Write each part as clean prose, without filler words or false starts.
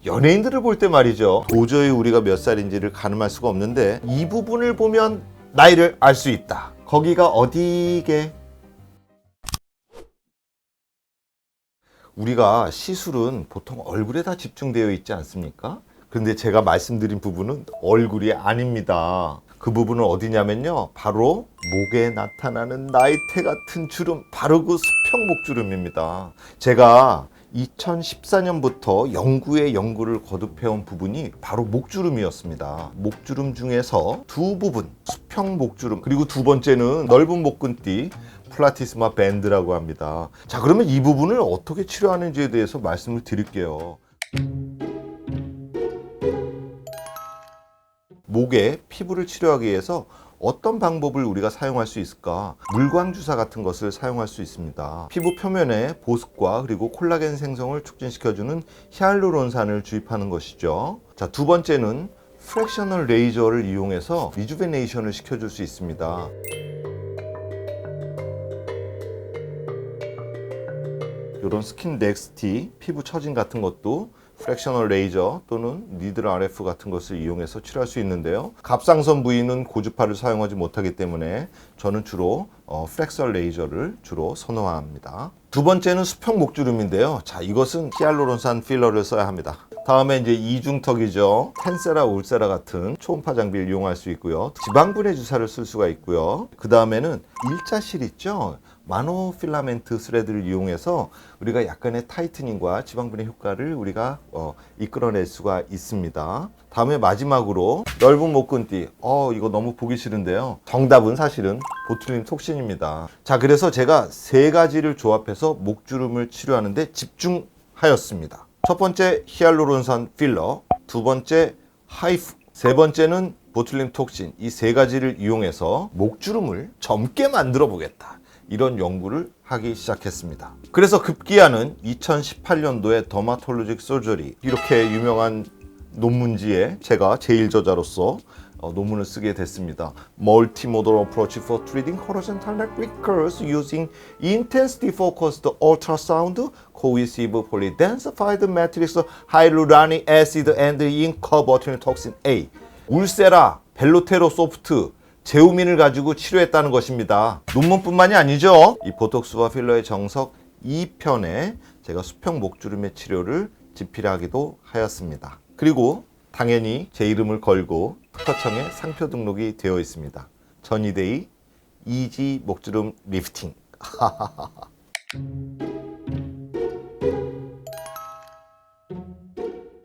연예인들을 볼 때 말이죠. 도저히 우리가 몇 살인지를 가늠할 수가 없는데 이 부분을 보면 나이를 알 수 있다. 거기가 어디게? 우리가 시술은 보통 얼굴에 다 집중되어 있지 않습니까? 그런데 제가 말씀드린 부분은 얼굴이 아닙니다. 그 부분은 어디냐면요, 바로 목에 나타나는 나이테 같은 주름, 바로 그 수평목주름입니다. 제가 2014년부터 연구를 거듭해온 부분이 바로 목주름이었습니다. 목주름 중에서 두 부분, 수평목주름, 그리고 두 번째는 넓은 목근띠, 플라티스마 밴드라고 합니다. 자, 그러면 이 부분을 어떻게 치료하는지에 대해서 말씀을 드릴게요. 목에 피부를 치료하기 위해서 어떤 방법을 우리가 사용할 수 있을까? 물광주사 같은 것을 사용할 수 있습니다. 피부 표면에 보습과 그리고 콜라겐 생성을 촉진시켜주는 히알루론산을 주입하는 것이죠. 자, 두 번째는 프랙셔널 레이저를 이용해서 리주베네이션을 시켜줄 수 있습니다. 이런 스킨 넥스티, 피부 처진 같은 것도 프랙셔널 레이저 또는 니들 RF 같은 것을 이용해서 치료할 수 있는데요. 갑상선 부위는 고주파를 사용하지 못하기 때문에 저는 주로 플렉설 레이저를 주로 선호합니다. 두 번째는 수평 목주름인데요. 자, 이것은 히알루론산 필러를 써야 합니다. 다음에 이제 이중턱이죠. 텐세라, 울세라 같은 초음파 장비를 이용할 수 있고요. 지방분해 주사를 쓸 수가 있고요. 그 다음에는 일자실 있죠. 마노필라멘트 스레드를 이용해서 우리가 약간의 타이트닝과 지방분해 효과를 우리가 이끌어낼 수가 있습니다. 다음에 마지막으로 넓은 목근띠. 이거 너무 보기 싫은데요. 정답은 사실은 보툴린 톡신입니다. 자, 그래서 제가 세 가지를 조합해서 목주름을 치료하는데 집중하였습니다. 첫 번째 히알루론산 필러, 두 번째 하이프, 세 번째는 보툴린 톡신. 이 세 가지를 이용해서 목주름을 젊게 만들어 보겠다. 이런 연구를 하기 시작했습니다. 그래서 급기야는 2018년도에 더마톨로직 서저리, 이렇게 유명한 논문지에 제가 제일 저자로서 논문을 쓰게 됐습니다. Multimodal approach for treating horizontal neck wrinkles using intensity focused ultrasound, cohesive polydensified matrix, hyaluronic acid and incobotulinum toxin A. 울세라, 벨로테로 소프트, 제우민을 가지고 치료했다는 것입니다. 논문뿐만이 아니죠. 이 보톡스와 필러의 정석 2편에 제가 수평 목주름의 치료를 집필하기도 하였습니다. 그리고 당연히 제 이름을 걸고 특허청에 상표 등록이 되어 있습니다. 전이데이 이지 목주름 리프팅.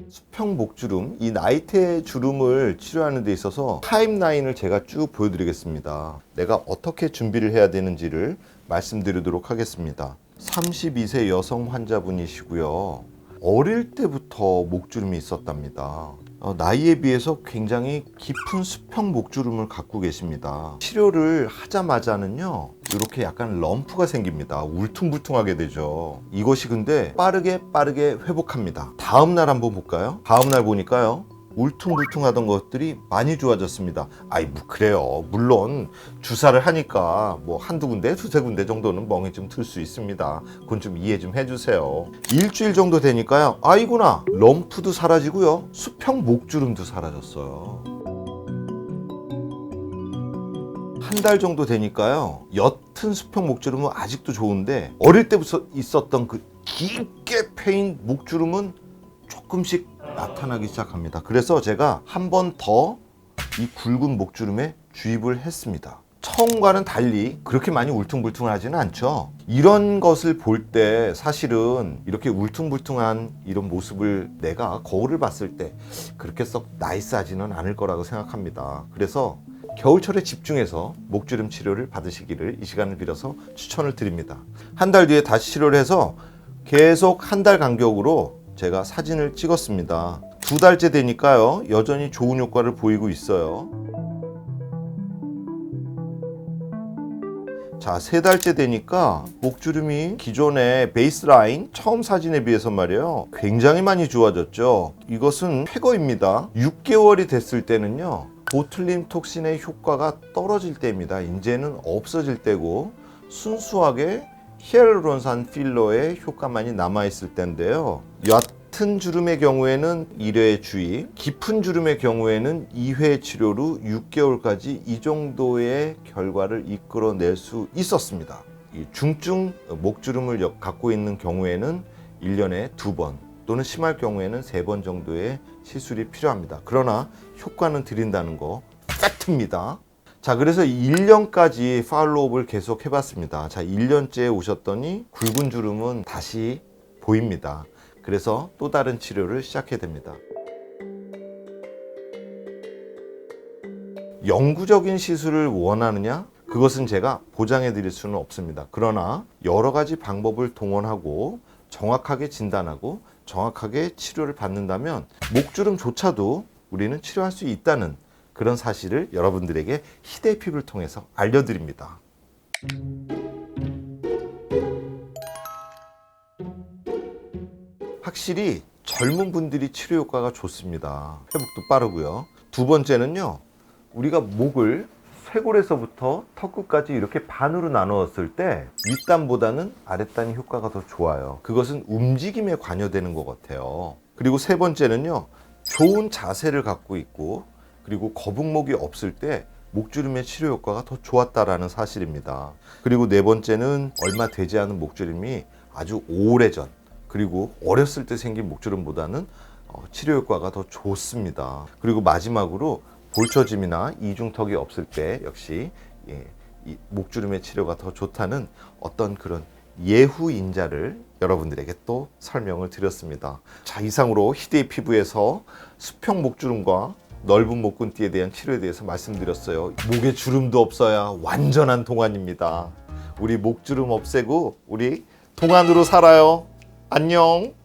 수평 목주름, 이 나이테 주름을 치료하는 데 있어서 타임라인을 제가 쭉 보여드리겠습니다. 내가 어떻게 준비를 해야 되는지를 말씀드리도록 하겠습니다. 32세 여성 환자분이시고요. 어릴 때부터 목주름이 있었답니다. 나이에 비해서 굉장히 깊은 수평 목주름을 갖고 계십니다. 치료를 하자마자는요, 이렇게 약간 럼프가 생깁니다. 울퉁불퉁하게 되죠. 이것이 근데 빠르게 회복합니다. 다음날 한번 볼까요? 다음날 보니까요, 울퉁불퉁하던 것들이 많이 좋아졌습니다. 뭐 그래요. 물론 주사를 하니까 뭐 한두 군데, 두세 군데 정도는 멍이 좀 들 수 있습니다. 그건 좀 이해 좀 해주세요. 일주일 정도 되니까요, 아이구나, 럼프도 사라지고요, 수평 목주름도 사라졌어요. 한 달 정도 되니까요, 옅은 수평 목주름은 아직도 좋은데 어릴 때부터 있었던 그 깊게 패인 목주름은 조금씩 나타나기 시작합니다. 그래서 제가 한 번 더 이 굵은 목주름에 주입을 했습니다. 처음과는 달리 그렇게 많이 울퉁불퉁하지는 않죠. 이런 것을 볼 때 사실은 이렇게 울퉁불퉁한 이런 모습을 내가 거울을 봤을 때 그렇게 썩 나이스하지는 않을 거라고 생각합니다. 그래서 겨울철에 집중해서 목주름 치료를 받으시기를 이 시간을 빌어서 추천을 드립니다. 한 달 뒤에 다시 치료를 해서 계속 한 달 간격으로 제가 사진을 찍었습니다. 두 달째 되니까요, 여전히 좋은 효과를 보이고 있어요. 자, 세 달째 되니까 목주름이 기존의 베이스라인 처음 사진에 비해서 말이에요, 굉장히 많이 좋아졌죠. 이것은 쾌거입니다. 6개월이 됐을 때는요, 보툴린 톡신의 효과가 떨어질 때입니다. 이제는 없어질 때고 순수하게 히알루론산 필러의 효과만이 남아있을 때인데요, 얕은 주름의 경우에는 1회 주입, 깊은 주름의 경우에는 2회 치료로 6개월까지 이 정도의 결과를 이끌어낼 수 있었습니다. 이 중증 목주름을 갖고 있는 경우에는 1년에 2번 또는 심할 경우에는 3번 정도의 시술이 필요합니다. 그러나 효과는 드린다는 거 팩트입니다. 자, 그래서 1년까지 팔로우업을 계속 해봤습니다. 자, 1년째 오셨더니 굵은 주름은 다시 보입니다. 그래서 또 다른 치료를 시작해야 됩니다. 영구적인 시술을 원하느냐? 그것은 제가 보장해 드릴 수는 없습니다. 그러나 여러 가지 방법을 동원하고 정확하게 진단하고 정확하게 치료를 받는다면 목주름조차도 우리는 치료할 수 있다는 그런 사실을 여러분들에게 희대의 피부를 통해서 알려드립니다. 확실히 젊은 분들이 치료 효과가 좋습니다. 회복도 빠르고요. 두 번째는요, 우리가 목을 쇄골에서부터 턱끝까지 이렇게 반으로 나누었을 때 윗단보다는 아랫단이 효과가 더 좋아요. 그것은 움직임에 관여되는 것 같아요. 그리고 세 번째는요, 좋은 자세를 갖고 있고 그리고 거북목이 없을 때 목주름의 치료 효과가 더 좋았다라는 사실입니다. 그리고 네 번째는 얼마 되지 않은 목주름이 아주 오래전 그리고 어렸을 때 생긴 목주름보다는 치료 효과가 더 좋습니다. 그리고 마지막으로 볼처짐이나 이중턱이 없을 때 역시 이 목주름의 치료가 더 좋다는 어떤 그런 예후 인자를 여러분들에게 또 설명을 드렸습니다. 자, 이상으로 희대의 피부에서 수평 목주름과 넓은 목근띠에 대한 치료에 대해서 말씀드렸어요. 목에 주름도 없어야 완전한 동안입니다. 우리 목주름 없애고 우리 동안으로 살아요. 안녕.